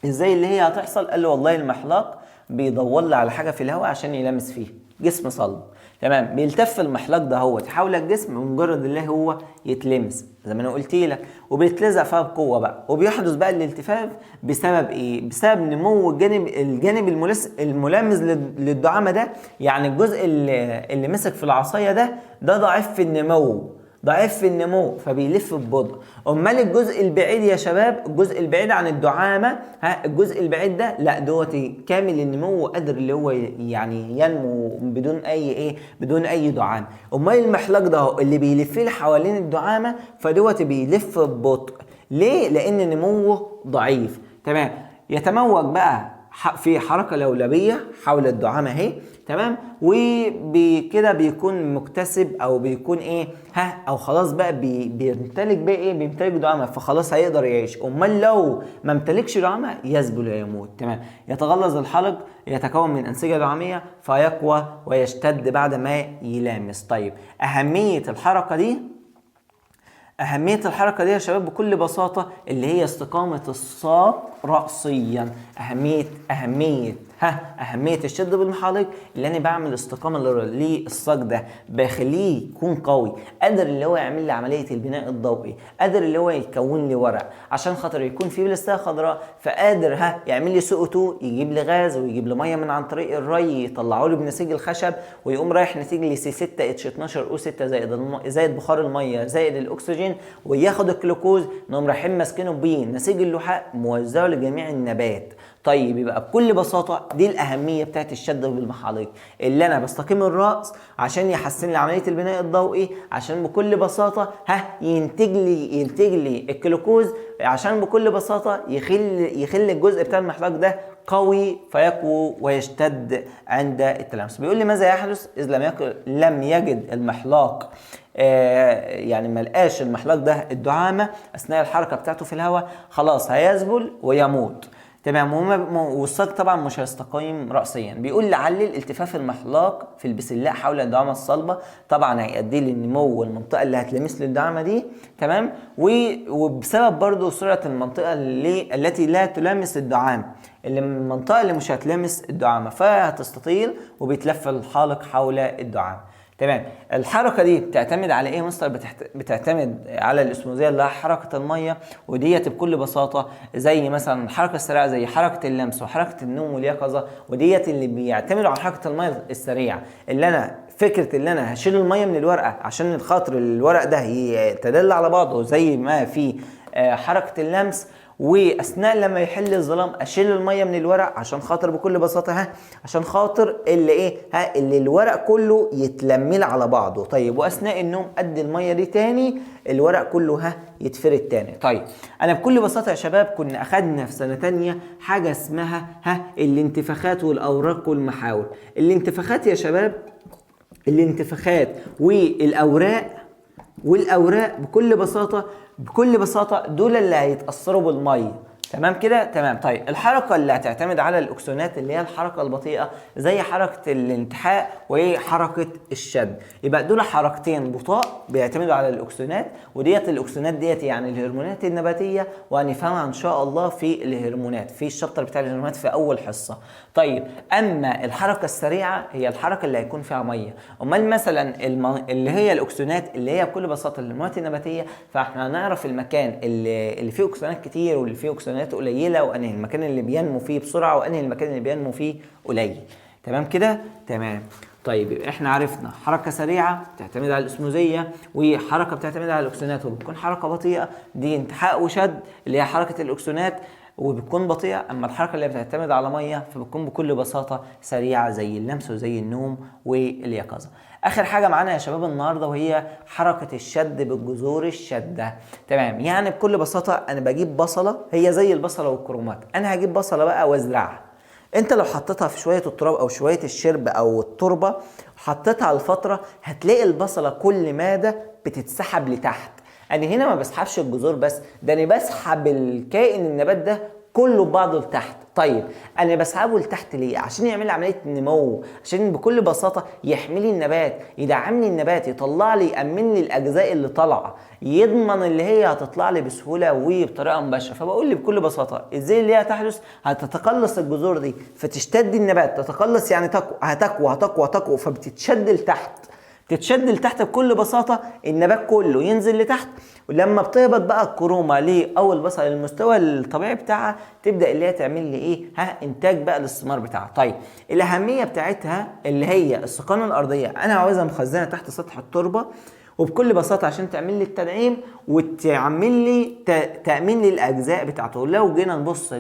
ازاي اللي هي هتحصل؟ قال لي والله المحلاق بيدور لي على حاجه في الهواء عشان يلامس فيه، جسم صلب. تمام. بيلتف المحلاق ده هو حول الجسم بمجرد اللي هو يتلمس زي ما انا قلت لك، وبيتلزق فيها بقوه بقى. وبيحدث بقى الالتفاف بسبب ايه؟ بسبب نمو الجانب الملامس للدعامه ده. يعني الجزء اللي مسك في العصايه ده ضعيف في النمو، ضعيف في النمو، فبيلف ببطء. امال الجزء البعيد يا شباب، الجزء البعيد عن الدعامه، الجزء البعيد ده لا دوت كامل النمو وقادر اللي هو يعني ينمو بدون اي بدون اي دعامه. امال المحلاق ده اللي بيلف لي حوالين الدعامه فدوت بيلف ببطء. ليه؟ لان نموه ضعيف. تمام. يتموج بقى في حركه لولبيه حول الدعامه اهي. تمام. وبكده بيكون مكتسب او بيكون او خلاص بقى بيمتلك بقى بيمتلك دعامه، فخلاص هيقدر يعيش. امال لو ما امتلكش دعامه يذبل ويموت. تمام. يتغلظ الحلق، يتكون من انسجه دعاميه فيقوى ويشتد بعد ما يلامس. طيب اهميه الحركه دي يا شباب بكل بساطة اللي هي استقامة الساق رأسيا. أهمية الشد بالمحالق اللي أنا بعمل استقامة للساق ده، بخليه يكون قوي، قادر اللي هو يعمل لي عملية البناء الضوئي، قادر اللي هو يكون لي ورق عشان خاطر يكون فيه بلاستية خضراء، فقادر يعمل لي CO2، يجيب لي غاز ويجيب لي مية من عن طريق الري، يطلعوا لي بنسيج الخشب ويقوم رايح نتيجة ل C6H12O6 زائد بخار المية زائد الأكسجين، وياخد الجلوكوز نقوم رايحين ماسكينه بيه نسيج اللحاء موزعه لجميع النبات. طيب يبقى بكل بساطه دي الاهميه بتاعت الشد بالمحالق، اللي انا بستقيم الراس عشان يحسن لي عمليه البناء الضوئي، عشان بكل بساطه ينتج لي الجلوكوز، عشان بكل بساطه يخلي الجزء بتاع المحلاق ده قوي فيقوى ويشتد عند التلامس. بيقول لي ماذا يحدث اذا لم يجد المحلاق يعني ما لقاش المحلاق ده الدعامه اثناء الحركه بتاعته في الهواء؟ خلاص هيذبل ويموت. تمام. والساق طبعا مش هيستقيم راسيا. بيقول لعل الالتفاف المحلاق في البسلاء حول الدعامه الصلبه طبعا هيؤدي للنمو والمنطقه اللي هتلمس للدعامه دي. تمام. وبسبب برضو سرعه المنطقه التي لا تلامس الدعامه، المنطقه اللي مش هتلامس الدعامه فهتستطيل وبيتلف الحالق حول الدعامه. تمام. الحركه دي بتعتمد على ايه مستر؟ بتعتمد على الاسموزيه اللي هي حركه الميه، وديت بكل بساطه زي مثلا الحركه السريعه زي حركه اللمس وحركه النوم واليقظه، وديت اللي بيعتمدوا على حركه الميه السريعه، اللي انا فكره اللي انا هشيل الميه من الورقه عشان خاطر الورق ده يتدل على بعضه زي ما في حركه اللمس، واثناء لما يحل الظلام اشيل الميه من الورق عشان خاطر بكل بساطه عشان خاطر اللي اللي الورق كله يتلمل على بعضه. طيب واثناء النوم ادي الميه دي تاني الورق كله يتفرد تاني. طيب انا بكل بساطه يا شباب كنا اخدنا في سنه تانية حاجه اسمها الانتفاخات والاوراق والمحاور. الانتفاخات يا شباب، الانتفاخات والاوراق بكل بساطه دول اللي هيتاثروا بالميه. تمام كده. تمام. طيب الحركه اللي هتعتمد على الاكسونات اللي هي الحركه البطيئه زي حركه الانتحاء وحركه الشد، يبقى دول حركتين بطاء بيعتمدوا على الاكسونات، وديت الاكسونات ديت يعني الهرمونات النباتيه، وهنفهمها ان شاء الله في الهرمونات في الشابتر بتاع الهرمونات في اول حصه. طيب اما الحركه السريعه هي الحركه اللي هيكون فيها ميه. امال مثلا اللي هي الاكسونات اللي هي بكل بساطه الهرمونات النباتيه، فاحنا هنعرف المكان اللي فيه اكسونات كتير واللي فيه اكسونات قليله، وانهي المكان اللي بينمو فيه بسرعه وانهي المكان اللي بينمو فيه قليل. تمام كده. تمام. طيب احنا عرفنا حركه سريعه بتعتمد على الاسموزيه، وحركه بتعتمد على الاكسونات وبتكون حركه بطيئه دي انتحاء وشد اللي هي حركه الاكسونات وبتكون بطيئه. اما الحركه اللي بتعتمد على ميه فبتكون بكل بساطه سريعه زي اللمس وزي النوم واليقظه. اخر حاجه معانا يا شباب النهارده وهي حركه الشد بالجذور الشاده. تمام. يعني بكل بساطه انا بجيب بصله هي زي البصله والكرومات، انا هجيب بصله بقى وازرعها. انت لو حطيتها في شويه التراب او شويه الشرب او التربه حطيتها على الفتره هتلاقي البصله كل ماده بتتسحب لتحت. انا هنا ما بسحبش الجذور بس، ده انا بسحب الكائن النبات ده كله ببعضه لتحت. طيب انا بسحبه لتحت ليه؟ عشان يعمل لي عمليه نمو، عشان بكل بساطه يحمي لي النبات، يدعم لي النبات، يطلع لي، يامن لي الاجزاء اللي طالعه، يضمن اللي هي هتطلع لي بسهوله وبطريقه مباشره. فبقول لي بكل بساطه ازاي اللي هي هتحدث؟ هتتقلص الجذور دي فتشتد النبات، تتقلص يعني هتقوى فبتتشد لتحت، تتشد لتحت بكل بساطه، النبات كله ينزل لتحت. ولما بتهبط بقى الكرومه لاول بصل المستوى الطبيعي بتاعها، تبدا اللي هي تعمل لي ايه؟ انتاج بقى للثمار بتاعها. طيب الاهميه بتاعتها اللي هي السقانه الارضيه، انا عاوزها مخزنه تحت سطح التربه، وبكل بساطه عشان تعمل لي التدعيم وتعمل لي تامين للاجزاء بتاعته. لو جينا نبص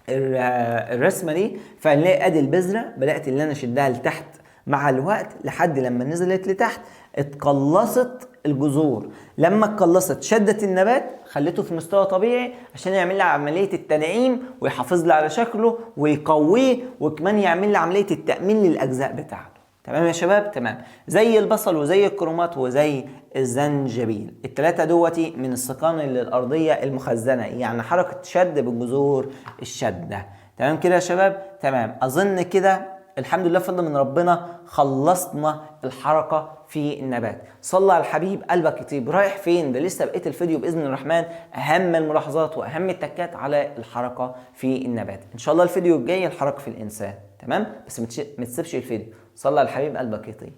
الرسمه دي، فنلاقي ادي البذره بدات اللي انا اشدها لتحت مع الوقت لحد لما نزلت لتحت اتقلصت الجذور. لما اتقلصت شدت النبات خلته في مستوى طبيعي عشان يعمل لي عمليه التدعيم ويحافظ لي على شكله ويقويه، وكمان يعمل لي عمليه التامين للاجزاء بتاعته. تمام يا شباب؟ تمام. زي البصل وزي الكرومات وزي الزنجبيل، الثلاثه دوتي من السقان الارضيه المخزنه، يعني حركه شد بالجذور الشده. تمام كده يا شباب؟ تمام. اظن كده الحمد لله فضل من ربنا خلصنا الحركه في النبات. صلى على الحبيب قلبك يطيب. رايح فين؟ ده لسه بقيه الفيديو باذن الرحمن، اهم الملاحظات واهم التكات على الحركه في النبات. ان شاء الله الفيديو الجاي الحركه في الانسان. تمام؟ بس ما تسيبش الفيديو. صلى على الحبيب قلبك يطيب.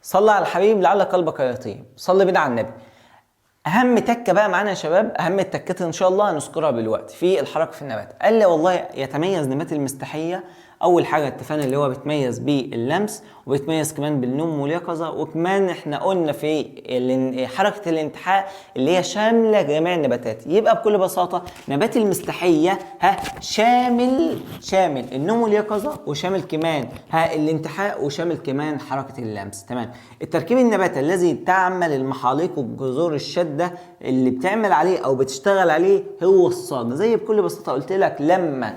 صلى على الحبيب لعل قلبك يطيب. صلي بينا على النبي. اهم تكه بقى معانا يا شباب، اهم التكات ان شاء الله هنذكرها دلوقتي في الحركه في النبات. قال لي والله يتميز نبات المستحيه، اول حاجه اتفقنا اللي هو بيتميز باللمس، وبيتميز كمان بالنوم واليقظه، وكمان احنا قلنا في حركه الانتحاء اللي هي شامله جميع النباتات. يبقى بكل بساطه نبات المستحيه شامل النوم واليقظه، وشامل كمان الانتحاء، وشامل كمان حركه اللمس. تمام. التركيب النباتي الذي تعمل المحاليق والجذور الشده اللي بتعمل عليه او بتشتغل عليه هو الصاج. زي بكل بساطه قلت لك لما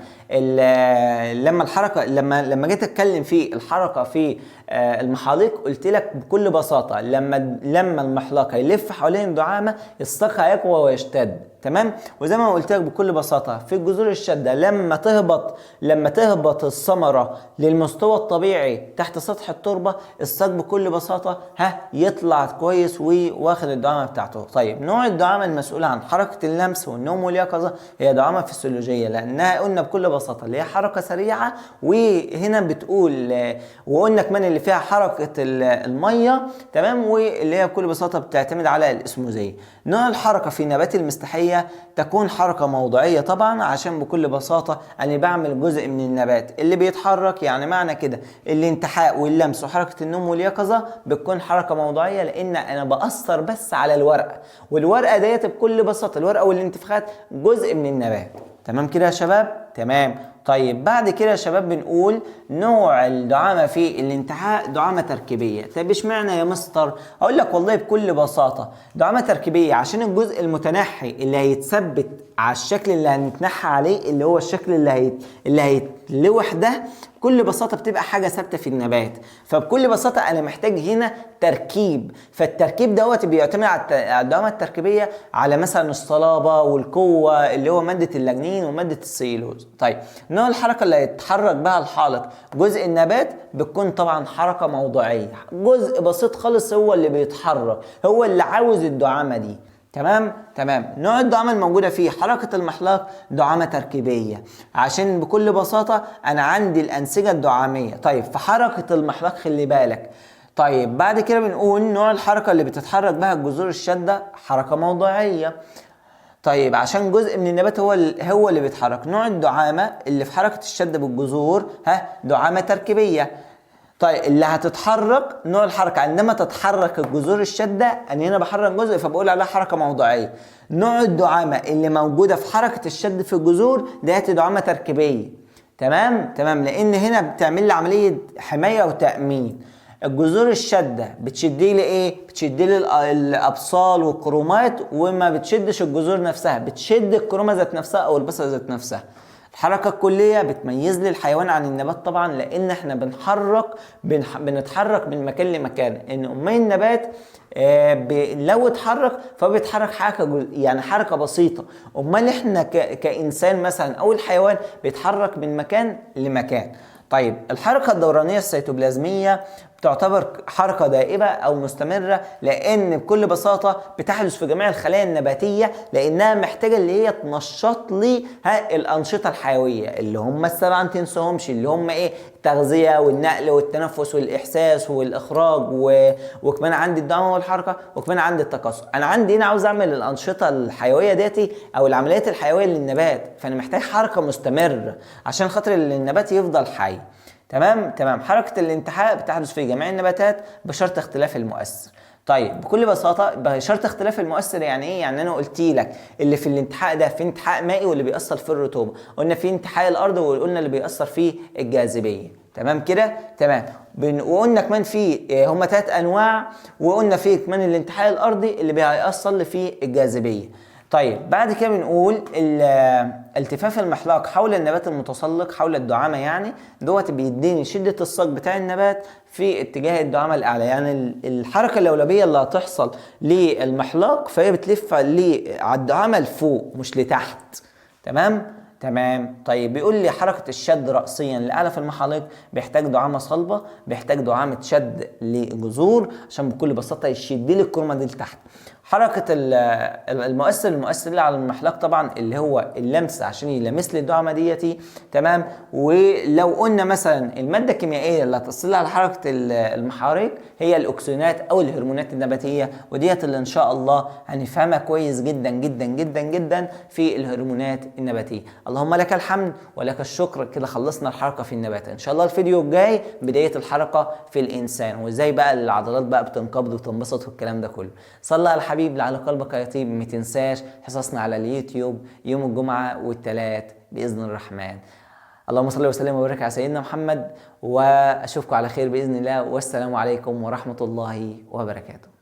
الحركه لما جيت اتكلم في الحركه في المحاليق، قلت لك بكل بساطه لما المحلق هيلف حوالين الدعامه الساق هيقوى ويشتد. تمام. وزي ما قلت لك بكل بساطه في الجذور الشاده، لما تهبط الثمره للمستوى الطبيعي تحت سطح التربه، الساق بكل بساطه يطلع كويس واخد الدعامه بتاعته. طيب نوع الدعامه المسؤوله عن حركه اللمس والنوم واليقظه هي دعامه فسيولوجيه، لانها قلنا بكل بساطه اللي هي حركه سريعه، وهنا بتقول وقلنا كمان اللي فيها حركه الميه. تمام. واللي هي بكل بساطه بتعتمد على الاسموزيه. نوع الحركه في نبات المستحيه تكون حركه موضعيه طبعا، عشان بكل بساطه انا بعمل جزء من النبات اللي بيتحرك. يعني معنى كده الانتحاء واللمس وحركه النوم واليقظه بتكون حركه موضعيه، لان انا باثر بس على الورقه، والورقه ديت بكل بساطه الورقه والانتفاخات جزء من النبات. تمام كده يا شباب؟ تمام. طيب بعد كده يا شباب بنقول نوع الدعامه في الانتحاء دعامه تركيبيه. طيب اشمعنى يا مستر؟ اقول لك والله بكل بساطه دعامه تركيبيه عشان الجزء المتنحي اللي هيتثبت على الشكل اللي هنتنحى عليه، اللي هو الشكل اللي هيتلوح ده، بكل بساطه بتبقى حاجه ثابته في النبات. فبكل بساطه انا محتاج هنا تركيب، فالتركيب دوت بيعتمد على الدعامه التركيبيه على مثلا الصلابه والقوه اللي هو ماده اللاجنين وماده السيلوز. طيب نوع الحركه اللي هيتحرك بها الحالق جزء النبات بتكون طبعا حركه موضعيه، جزء بسيط خالص هو اللي بيتحرك، هو اللي عاوز الدعامه دي. تمام. نوع الدعامه الموجوده فيه حركه المحلاق دعامه تركيبيه، عشان بكل بساطه انا عندي الانسجه الدعاميه. طيب في حركه المحلاق خلي بالك. طيب بعد كده بنقول نوع الحركه اللي بتتحرك بها الجذور الشاده حركه موضعيه. طيب عشان جزء من النبات هو اللي بيتحرك. نوع الدعامه اللي في حركه الشد بالجذور دعامه تركيبيه. طيب اللي هتتحرك نوع الحركه عندما تتحرك الجذور الشاده، اني هنا بحرك جزء فبقول عليها حركه موضعيه. نوع الدعامه اللي موجوده في حركه الشد في الجذور ديت دعامه تركيبيه. تمام. لان هنا بتعمل لي عمليه حمايه وتامين. الجذور الشاده بتشد لي ايه؟ بتشد لي الابصال والكرومات، وما بتشدش الجذور نفسها، بتشد الكرومه ذات نفسها او البصله ذات نفسها. الحركة الكلية بتميز لي الحيوان عن النبات طبعا، لان احنا بنتحرك من مكان لمكان. ان امال النبات لو اتحرك فبيتحرك يعني حركة بسيطة. امال احنا كإنسان مثلا او الحيوان بيتحرك من مكان لمكان. طيب الحركة الدورانية السيتوبلازمية بتعتبر حركة دائبة أو مستمرة، لأن بكل بساطة بتحدث في جميع الخلايا النباتية، لأنها محتاجة اللي هي تنشط لي الأنشطة الحيوية اللي هم السبعة ما تنساهمش، اللي هم إيه؟ التغذية والنقل والتنفس والإحساس والإخراج وكمان عندي الدعامة والحركة، وكمان عندي التكاثر. أنا عندي هنا عاوز أعمل الأنشطة الحيوية ديتي أو العمليات الحيوية للنبات، فأنا محتاج حركة مستمرة عشان خاطر النبات يفضل حي. تمام. حركة الانتحاء بتحدث في جميع النباتات بشرط اختلاف المؤثر. طيب بكل بساطة بشرط اختلاف المؤثر يعني ايه؟ يعني انا قلت لك اللي في الانتحاء ده في انتحاء مائي واللي بيأثر في الرطوبة، قلنا في انتحاء الارض وقلنا اللي بيأثر فيه الجاذبية. تمام كده؟ تمام. وقلنا كمان في هما 3 انواع، وقلنا في كمان الانتحاء الارضي اللي بيأثر لي فيه الجاذبية. طيب بعد كده بنقول التفاف المحلاق حول النبات المتسلق حول الدعامة، يعني دوت بيديني شدة الساق بتاع النبات في اتجاه الدعامة الأعلى. يعني الحركة اللولبية اللي هتحصل للمحلاق فهي بتلف على الدعامة لفوق مش لتحت. تمام. طيب بيقول لي حركة الشد رأسيا لأعلى في المحالق بيحتاج دعامة صلبة، بيحتاج دعامة شد لجذور عشان بكل بساطة يشد لي الكرمة دي لتحت. حركة المؤثر اللي على المحلاق طبعا اللي هو اللمس عشان يلمس لي الدعامة ديتي. تمام. ولو قلنا مثلا المادة الكيميائية اللي هتأثر على حركة المحارق هي الأكسونات أو الهرمونات النباتية، وديت اللي إن شاء الله هنفهمها كويس جدا جدا جدا جدا في الهرمونات النباتية. اللهم لك الحمد ولك الشكر. كده خلصنا الحركة في النبات. إن شاء الله الفيديو الجاي بداية الحركة في الإنسان، وإزاي بقى العضلات بقى بتنقبض وتنبسط والكلام ده كله. صلى على الحبيب لعل قلبك يطيب. ما تنساش حصصنا على اليوتيوب يوم الجمعة والثلاث بإذن الرحمن. اللهم صل وسلم وبارك على سيدنا محمد، وأشوفكم على خير بإذن الله، والسلام عليكم ورحمة الله وبركاته.